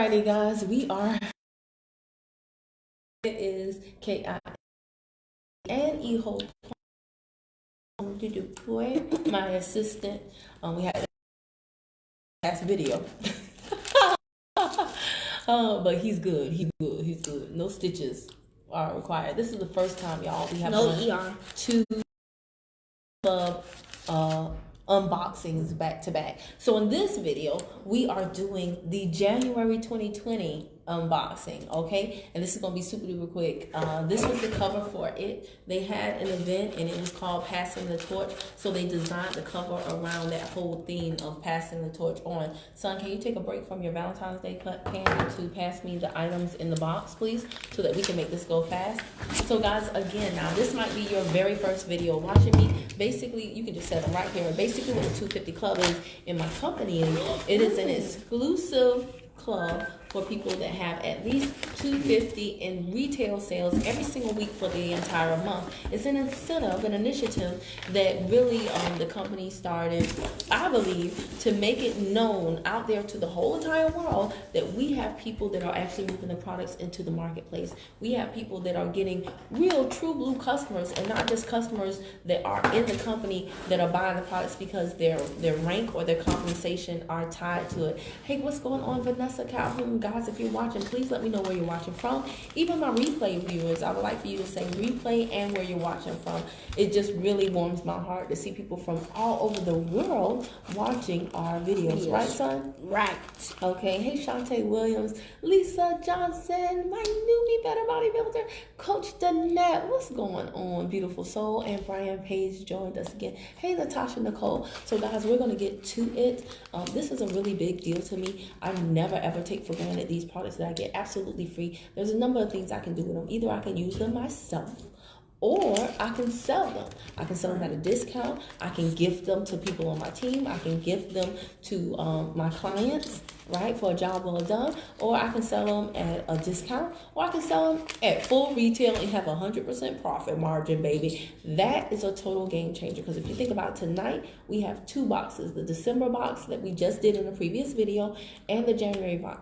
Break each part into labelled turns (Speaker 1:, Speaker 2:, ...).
Speaker 1: Alrighty, guys, we are. It is KI and Eho to deploy my assistant. We had last video. But he's good. He's good. He's good. No stitches are required. This is the first time, y'all. We have
Speaker 2: no ER.
Speaker 1: Two club unboxings back to back. So in this video, we are doing the January 2020 unboxing, okay? And this is gonna be super duper quick. This was the cover for it. They had an event and it was called Passing the Torch. So they designed the cover around that whole theme of passing the torch on. Son, can you take a break from your Valentine's Day pan to pass me the items in the box, please? So that we can make this go fast. So guys, again, now this might be your very first video watching me. Basically, you can just set them right here. Basically what the 250 Club is in my company is, it is an exclusive club for people that have at least $250 in retail sales every single week for the entire month. It's an incentive, an initiative that really the company started, I believe, to make it known out there to the whole entire world that we have people that are actually moving the products into the marketplace. We have people that are getting real true blue customers, and not just customers that are in the company that are buying the products because their rank or their compensation are tied to it. Hey, what's going on, Vanessa Calhoun? Guys, if you're watching, please let me know where you're watching from. Even my replay viewers, I would like for you to say replay and where you're watching from. It just really warms my heart to see people from all over the world watching our videos. Right, son?
Speaker 2: Right.
Speaker 1: Okay. Hey, Shantae Williams, Lisa Johnson, my newbie Better Bodybuilder, Coach Danette. What's going on, beautiful soul? And Brian Page joined us again. Hey, Natasha Nicole. So, guys, we're going to get to it. This is a really big deal to me. I never, ever take for granted these products that I get absolutely free. There's a number of things I can do with them. Either I can use them myself, or I can sell them. I can sell them at a discount. I can gift them to people on my team. I can gift them to my clients, right, for a job well done. Or I can sell them at a discount. Or I can sell them at full retail and have 100% profit margin, baby. That is a total game changer. Because if you think about it, tonight, we have two boxes. The December box that we just did in the previous video and the January box.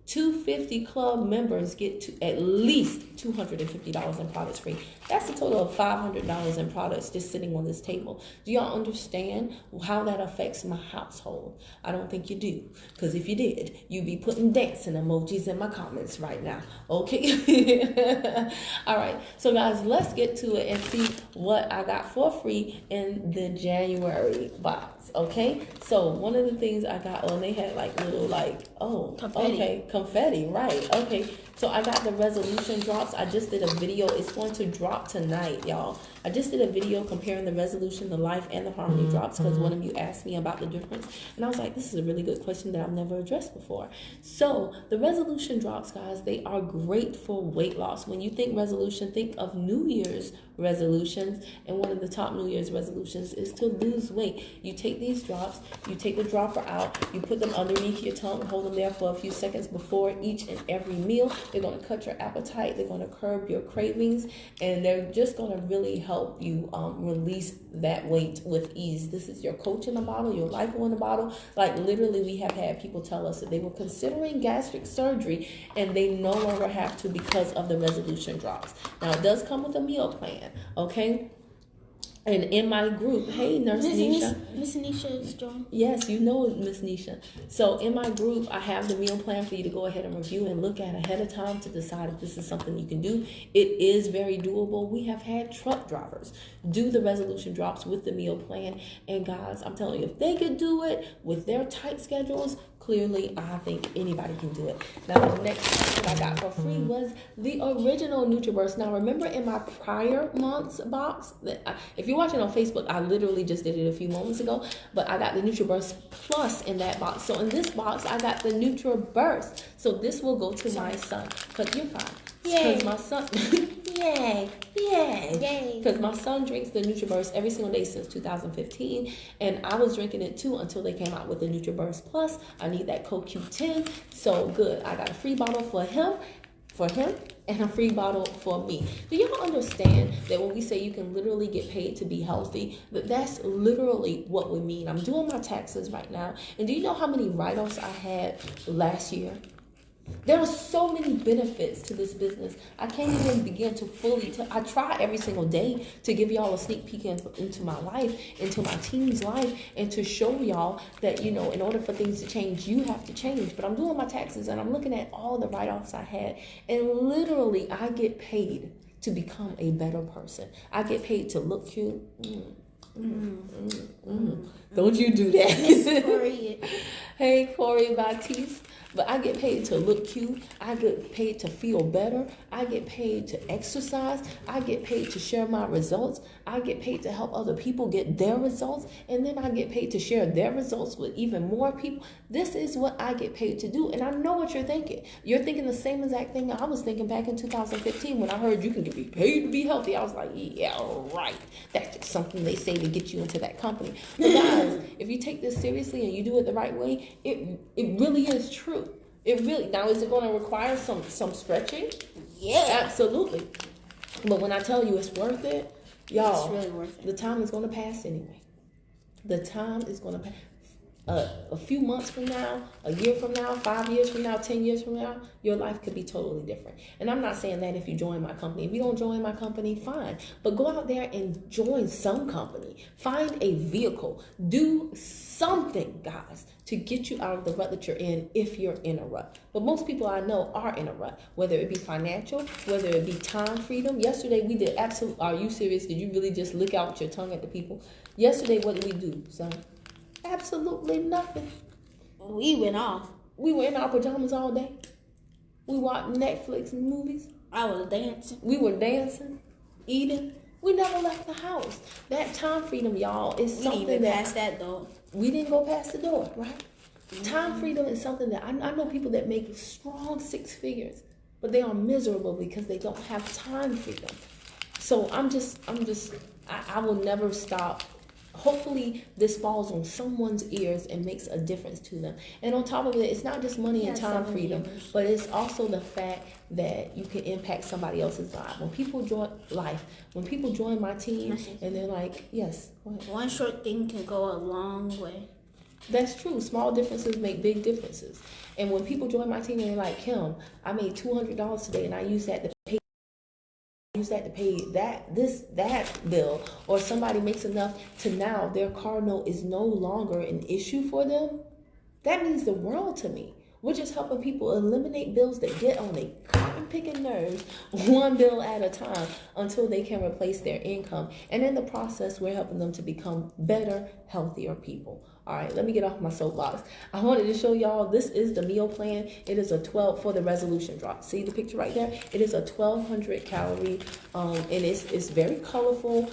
Speaker 1: 250 Club members get to at least $250 in products free. That's a total of $500 in products just sitting on this table. Do y'all understand how that affects my household? I don't think you do, because if you did, you'd be putting dancing emojis in my comments right now. Okay. All right. So guys, let's get to it and see what I got for free in the January box. Okay, so one of the things I got, they had like little confetti. Okay, confetti, right? Okay, so I got the resolution drops. I just did a video. It's going to drop tonight, y'all. I just did a video comparing the resolution, the life, and the harmony drops because one of you asked me about the difference, and I was like, this is a really good question that I've never addressed before. So the resolution drops, guys, they are great for weight loss. When you think resolution, think of New Year's resolutions, and one of the top New Year's resolutions is to lose weight. You take these drops, you take the dropper out, you put them underneath your tongue, hold them there for a few seconds before each and every meal. They're going to cut your appetite, they're going to curb your cravings, and they're just going to really help you release that weight with ease. This is your coach in a bottle, your lipo in a bottle. Like literally, we have had people tell us that they were considering gastric surgery and they no longer have to because of the resolution drops. Now it does come with a meal plan, okay? And in my group, hey, Nurse Nisha.
Speaker 2: Miss Nisha is joining.
Speaker 1: Yes, you know Miss Nisha. So in my group, I have the meal plan for you to go ahead and review and look at ahead of time to decide if this is something you can do. It is very doable. We have had truck drivers do the resolution drops with the meal plan. And guys, I'm telling you, if they could do it with their tight schedules, clearly, I think anybody can do it. Now, the next that I got for free was the original NutriBurst. Now, remember in my prior month's box, if you're watching on Facebook, I literally just did it a few moments ago, but I got the NutriBurst Plus in that box. So in this box, I got the NutriBurst. So this will go to my son. Because you're fine. Because my son... Yay. Because my son drinks the NutriBurst every single day since 2015, and I was drinking it too until they came out with the NutriBurst Plus. I need that CoQ10, so good. I got a free bottle for him, and a free bottle for me. Do y'all understand that when we say you can literally get paid to be healthy, that's literally what we mean? I'm doing my taxes right now, and do you know how many write-offs I had last year? There are so many benefits to this business. I can't even begin to fully tell. I try every single day to give y'all a sneak peek into my life, into my team's life, and to show y'all that, you know, in order for things to change, you have to change. But I'm doing my taxes and I'm looking at all the write-offs I had, and literally I get paid to become a better person. I get paid to look cute. Don't you do that. Hey, Corey Batiste. But I get paid to look cute. I get paid to feel better. I get paid to exercise. I get paid to share my results. I get paid to help other people get their results. And then I get paid to share their results with even more people. This is what I get paid to do. And I know what you're thinking. You're thinking the same exact thing I was thinking back in 2015 when I heard you can be paid to be healthy. I was like, yeah, right. That's just something they say to get you into that company. But guys, if you take this seriously and you do it the right way, it really is true. It really, now is it going to require some stretching? Yeah, absolutely. But when I tell you it's worth it, y'all, it's really worth it. The time is going to pass anyway. The time is going to pass. A few months from now, a year from now, 5 years from now, 10 years from now, your life could be totally different. And I'm not saying that if you join my company. If you don't join my company, fine. But go out there and join some company. Find a vehicle. Do something, guys, to get you out of the rut that you're in if you're in a rut. But most people I know are in a rut, whether it be financial, whether it be time freedom. Yesterday we did absolute, are you serious? Did you really just lick out your tongue at the people? Yesterday, what did we do, son? Absolutely nothing.
Speaker 2: We went off.
Speaker 1: We were in our pajamas all day. We watched Netflix and movies.
Speaker 2: I was dancing.
Speaker 1: We were dancing, eating. We never left the house. That time freedom, y'all, is something
Speaker 2: we didn't even pass that door.
Speaker 1: We didn't go past the door, right? Mm-hmm. Time freedom is something that I know people that make strong 6 figures, but they are miserable because they don't have time freedom. So I will never stop. Hopefully this falls on someone's ears and makes a difference to them. And on top of it, it's not just money and time freedom, but it's also the fact that you can impact somebody else's life. When people join my team and they're like, yes, go ahead.
Speaker 2: One short thing can go a long way.
Speaker 1: That's true. Small differences make big differences. And when people join my team and they're like, Kim, I made $200 today and I used that to pay that bill, or somebody makes enough to now their car note is no longer an issue for them, that means the world to me. We're just helping people eliminate bills that get on their cotton-picking nerves, one bill at a time, until they can replace their income. And in the process, we're helping them to become better, healthier people. All right, let me get off my soapbox. I wanted to show y'all, this is the meal plan. It is a 12 for the resolution drop. See the picture right there? It is a 1,200 calorie, and it's very colorful.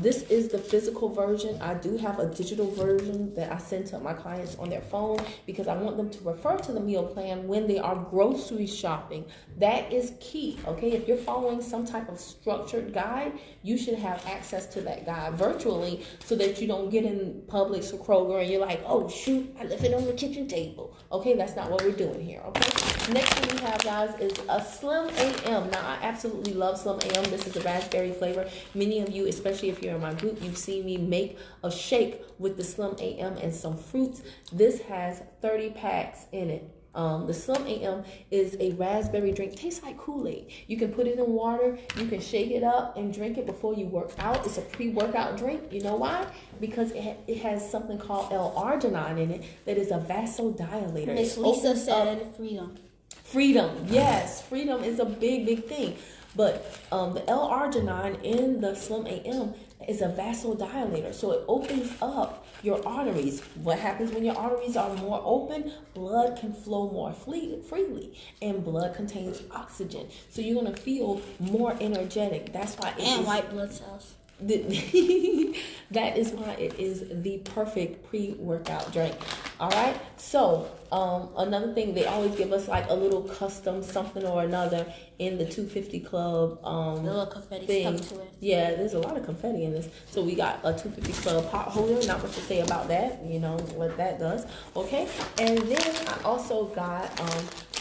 Speaker 1: This is the physical version. I do have a digital version that I send to my clients on their phone because I want them to refer to the meal plan when they are grocery shopping. That is key, okay? If you're following some type of structured guide, you should have access to that guide virtually so that you don't get in Publix or Kroger and you're like, oh shoot, I left it on the kitchen table. Okay, that's not what we're doing here, okay? Next thing we have, guys, is a Slim AM. Now, I absolutely love Slim AM. This is the raspberry flavor. Many of you, especially if you're in my group, you've seen me make a shake with the Slim AM and some fruits. This has 30 packs in it. The Slim AM is a raspberry drink. Tastes like Kool-Aid. You can put it in water. You can shake it up and drink it before you work out. It's a pre-workout drink. You know why? Because it has something called L-arginine in it that is a vasodilator.
Speaker 2: Miss Lisa said freedom.
Speaker 1: Freedom. Yes. Freedom is a big, big thing. But the L-arginine in the Slim AM is a vasodilator. So it opens up your arteries. What happens when your arteries are more open? Blood can flow more freely. And blood contains oxygen. So you're going to feel more energetic. That's why
Speaker 2: and white blood cells.
Speaker 1: That is why it is the perfect pre-workout drink. All right. So another thing, they always give us like a little custom something or another in the 250 Club
Speaker 2: the little confetti
Speaker 1: thing.
Speaker 2: Stuck to it.
Speaker 1: Yeah, there's a lot of confetti in this. So we got a 250 Club pot holder. Not much to say about that. You know what that does. Okay. And then I also got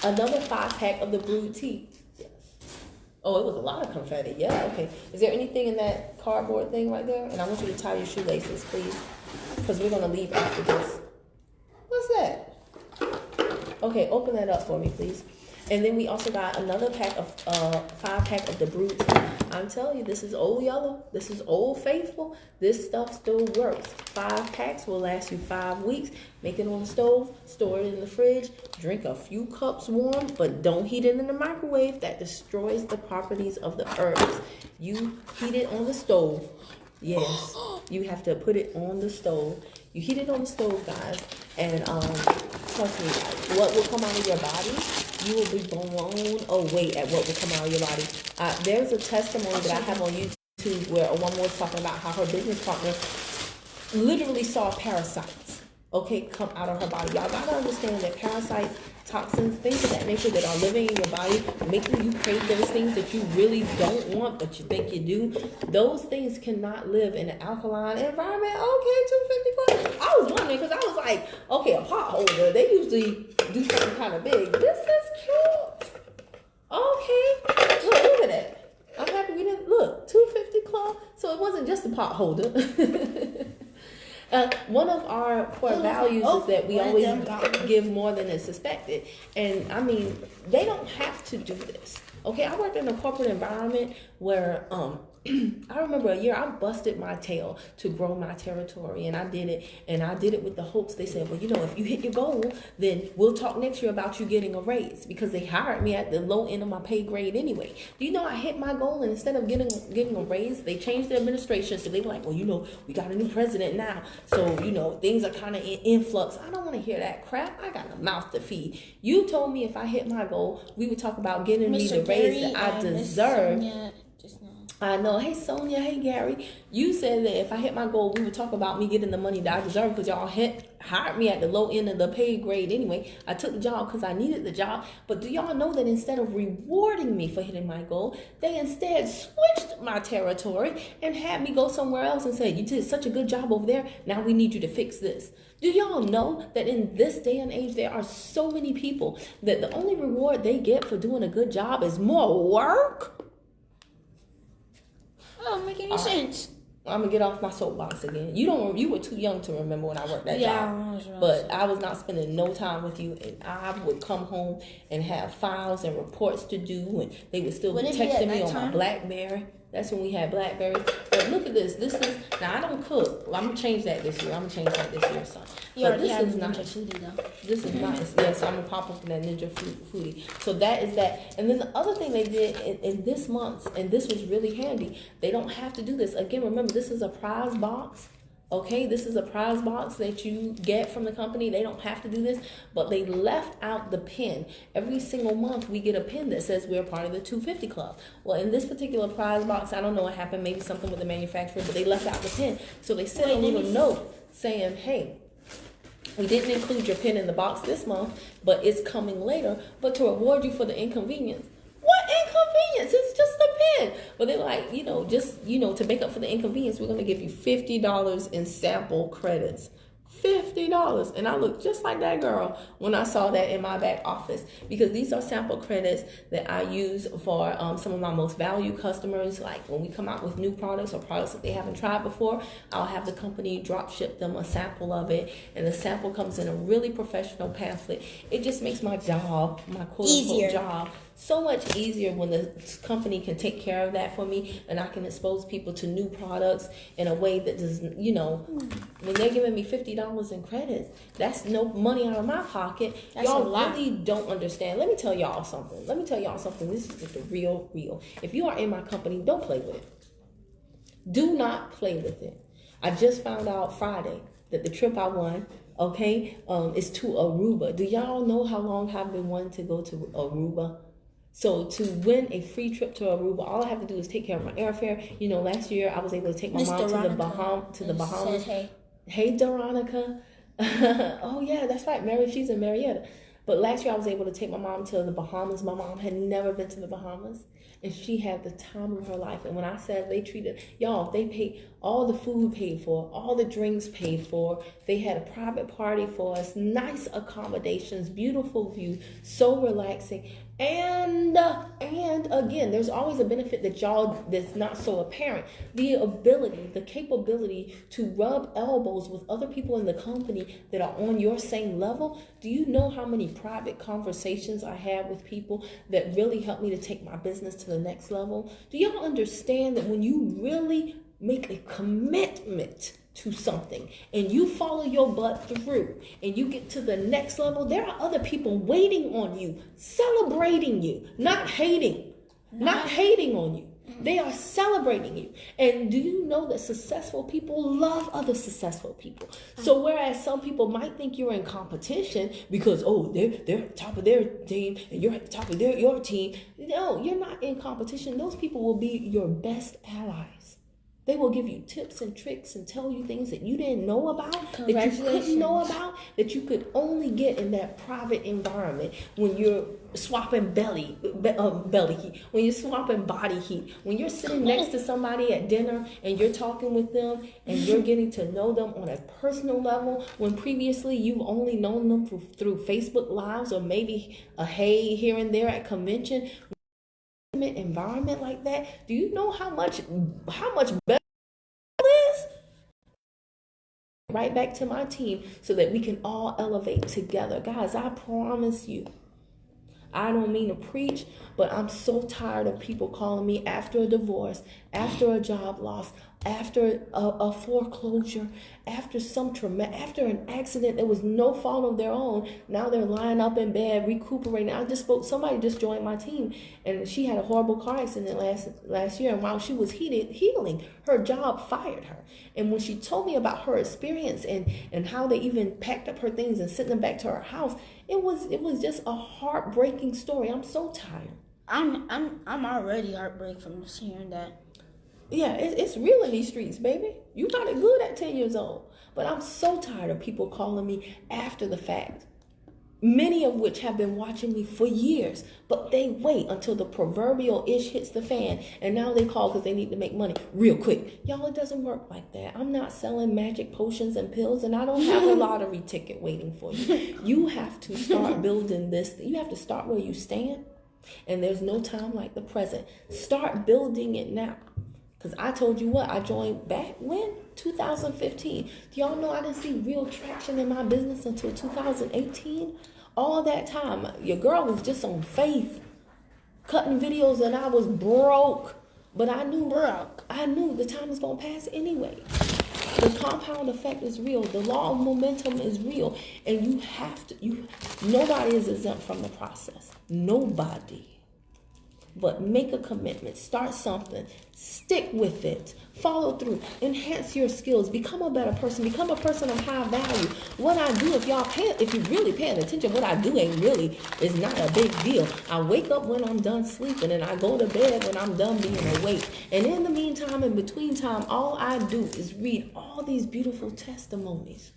Speaker 1: another 5-pack of the brewed tea. Oh, it was a lot of confetti. Yeah, okay. Is there anything in that cardboard thing right there? And I want you to tie your shoelaces, please, because we're going to leave after this. What's that? Okay, open that up for me, please. And then we also got another pack of 5-pack of the Brute. I'm telling you, this is old yellow. This is old faithful. This stuff still works. 5 packs will last you 5 weeks. Make it on the stove, store it in the fridge, drink a few cups warm, but don't heat it in the microwave. That destroys the properties of the herbs. You heat it on the stove. Yes, you have to put it on the stove. You heat it on the stove, guys, and trust me, what will come out of your body, you will be blown away at what will come out of your body. There's a testimony that I have on YouTube where a woman was talking about how her business partner literally saw parasites, okay, come out of her body. Y'all gotta understand that parasites, toxins, things of that nature that are living in your body, making you crave those things that you really don't want, but you think you do, those things cannot live in an alkaline environment. Okay, 250 club. I was wondering, because I was like, okay, a pot holder, they usually do something kind of big. This is cute. Okay, look at that. I'm happy we didn't, look, 250 club. So it wasn't just a pot holder. One of our core values is that we always give more than is suspected. And I mean, they don't have to do this. Okay, I worked in a corporate environment where I remember a year I busted my tail to grow my territory, and I did it with the hopes. They said, well, you know, if you hit your goal, then we'll talk next year about you getting a raise, because they hired me at the low end of my pay grade anyway. Do you know I hit my goal, and instead of getting a raise, they changed the administration, so they were like, well, you know, we got a new president now, so you know things are kind of in influx. I don't want to hear that crap. I got a mouth to feed. You told me if I hit my goal, we would talk about getting me the raise that I deserve. I know. Hey, Sonia. Hey, Gary. You said that if I hit my goal, we would talk about me getting the money that I deserve, because y'all hired me at the low end of the pay grade anyway. I took the job because I needed the job. But do y'all know that instead of rewarding me for hitting my goal, they instead switched my territory and had me go somewhere else and said, you did such a good job over there. Now we need you to fix this. Do y'all know that in this day and age, there are so many people that the only reward they get for doing a good job is more work?
Speaker 2: Don't make any sense.
Speaker 1: I'm gonna get off my soapbox again. You were too young to remember when I worked that job. But I was not spending no time with you, and I would come home and have files and reports to do, and they would still be texting me on my BlackBerry. That's when we had Blackberries. But look at this. This is, now I don't cook. Well, I'm gonna change that this year. son. But this is nice. This is nice. Yes, I'm gonna pop up in that Ninja Foodie. So that is that. And then the other thing they did in this month, and this was really handy, they don't have to do this. Again, remember, this is a prize box. Okay, this is a prize box that you get from the company. They don't have to do this, but they left out the pin. Every single month we get a pin that says we're part of the 250 Club. Well, in this particular prize box, I don't know what happened, maybe something with the manufacturer, but they left out the pin. So they sent a little note saying, hey, we didn't include your pin in the box this month, but it's coming later, but to reward you for the inconvenience. What inconvenience? It's just a pin. But they're like, to make up for the inconvenience, we're going to give you $50 in sample credits. $50. And I looked just like that girl when I saw that in my back office, because these are sample credits that I use for some of my most valued customers. Like when we come out with new products or products that they haven't tried before, I'll have the company drop ship them a sample of it, and the sample comes in a really professional pamphlet. It just makes my job, my quote-unquote job, so much easier when the company can take care of that for me, and I can expose people to new products in a way that does, when they're giving me $50 in credits, that's no money out of my pocket. Y'all really don't understand. Let me tell y'all something. This is just the real. If you are in my company, don't play with it. Do not play with it. I just found out Friday that the trip I won, is to Aruba. Do y'all know how long I've been wanting to go to Aruba? So to win a free trip to Aruba, all I have to do is take care of my airfare. Last year I was able to take my mom to the Bahamas. Hey, Veronica. Oh yeah, that's right. She's in Marietta. But last year I was able to take my mom to the Bahamas. My mom had never been to the Bahamas, and she had the time of her life. And when I said they paid all the food paid for, all the drinks paid for. They had a private party for us, nice accommodations, beautiful view, so relaxing. And again, there's always a benefit that's not so apparent. The capability to rub elbows with other people in the company that are on your same level. Do you know how many private conversations I have with people that really help me to take my business to the next level? Do y'all understand that when you really make a commitment to something and you follow your butt through and you get to the next level, there are other people waiting on you, celebrating you, not hating on you. They are celebrating you. And do you know that successful people love other successful people? So whereas some people might think you're in competition because, they're at the top of their team and you're at the top of your team. No, you're not in competition. Those people will be your best allies. They will give you tips and tricks and tell you things that you didn't know about, that you couldn't know about, that you could only get in that private environment when you're swapping belly heat, when you're swapping body heat, when you're sitting next to somebody at dinner and you're talking with them and you're getting to know them on a personal level when previously you've only known them through Facebook Lives or maybe a hey here and there at convention. Environment like that, do you know how much better it is? Right back to my team so that we can all elevate together. Guys, I promise you, I don't mean to preach, but I'm so tired of people calling me after a divorce, after a job loss, after a foreclosure, after after an accident that was no fault of their own. Now they're lying up in bed, recuperating. Somebody just joined my team, and she had a horrible car accident last year. And while she was healing, her job fired her. And when she told me about her experience and how they even packed up her things and sent them back to her house, it was just a heartbreaking story. I'm so tired.
Speaker 2: I'm already heartbroken from just hearing that.
Speaker 1: Yeah, it's real in these streets, baby. You got it good at 10 years old. But I'm so tired of people calling me after the fact. Many of which have been watching me for years. But they wait until the proverbial ish hits the fan. And now they call because they need to make money real quick. Y'all, it doesn't work like that. I'm not selling magic potions and pills. And I don't have a lottery ticket waiting for you. You have to start building this. You have to start where you stand. And there's no time like the present. Start building it now. Because I told you what, I joined back when? 2015. Do y'all know I didn't see real traction in my business until 2018? All that time, your girl was just on faith, cutting videos, and I was broke. But I knew the time was going to pass anyway. The compound effect is real. The law of momentum is real. And nobody is exempt from the process. Nobody. But make a commitment, start something, stick with it, follow through, enhance your skills, become a better person, become a person of high value. What I do, if you really paying attention, what I do is not a big deal. I wake up when I'm done sleeping and I go to bed when I'm done being awake. And in the meantime, in between time, all I do is read all these beautiful testimonies.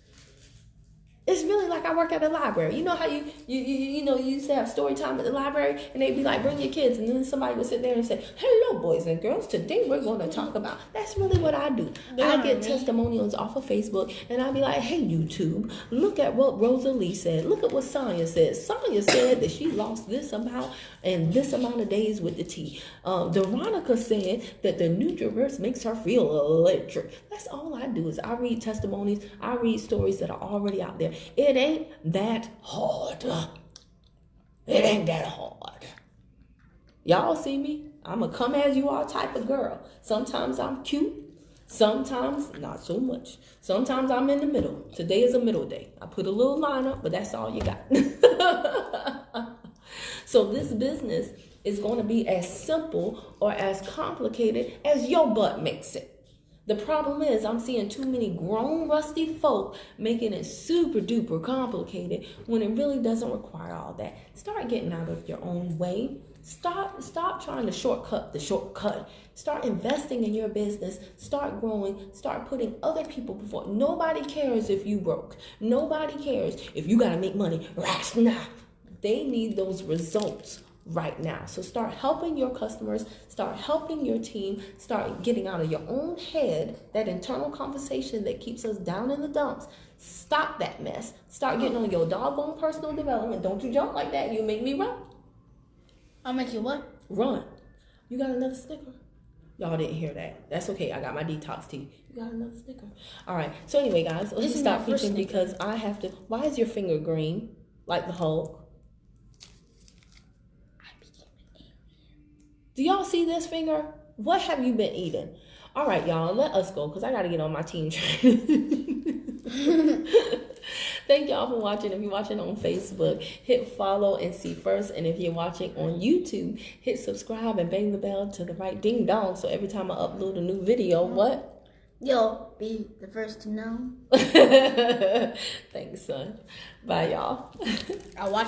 Speaker 1: It's really like I work at a library. You know how you used to have story time at the library and they'd be like, bring your kids. And then somebody would sit there and say, hello, boys and girls. Today we're going to talk about. That's really what I do. I get testimonials off of Facebook and I'll be like, hey, YouTube, look at what Rosalie said. Look at what Sonia said. Sonia said that she lost this amount and this amount of days with the tea. Veronica said that the NutriVerse makes her feel electric. That's all I do is I read testimonies. I read stories that are already out there. It ain't that hard. It ain't that hard. Y'all see me? I'm a come as you are type of girl. Sometimes I'm cute. Sometimes not so much. Sometimes I'm in the middle. Today is a middle day. I put a little line up, but that's all you got. So this business is going to be as simple or as complicated as your butt makes it. The problem is I'm seeing too many grown, rusty folk making it super duper complicated when it really doesn't require all that. Start getting out of your own way. Stop trying to shortcut the shortcut. Start investing in your business. Start growing. Start putting other people before. Nobody cares if you broke. Nobody cares if you got to make money right now. They need those results right now. So start helping your customers, start helping your team, start getting out of your own head, that internal conversation that keeps us down in the dumps. Stop that mess. Start getting on your doggone personal development. Don't you jump like that. You make me run.
Speaker 2: I'll make you what?
Speaker 1: Run. You got another Snicker? Y'all didn't hear that. That's okay. I got my detox tea. You got another Snicker? All right. So anyway, guys, let's just stop preaching because I have to. Why is your finger green like the Hulk? Do y'all see this finger? What have you been eating? All right, y'all, let us go because I got to get on my team training. Thank y'all for watching. If you're watching on Facebook, hit follow and see first. And if you're watching on YouTube, hit subscribe and bang the bell to the right ding dong. So every time I upload a new video, what?
Speaker 2: You'll be the first to know.
Speaker 1: Thanks, son. Bye, y'all.
Speaker 2: I'll watch.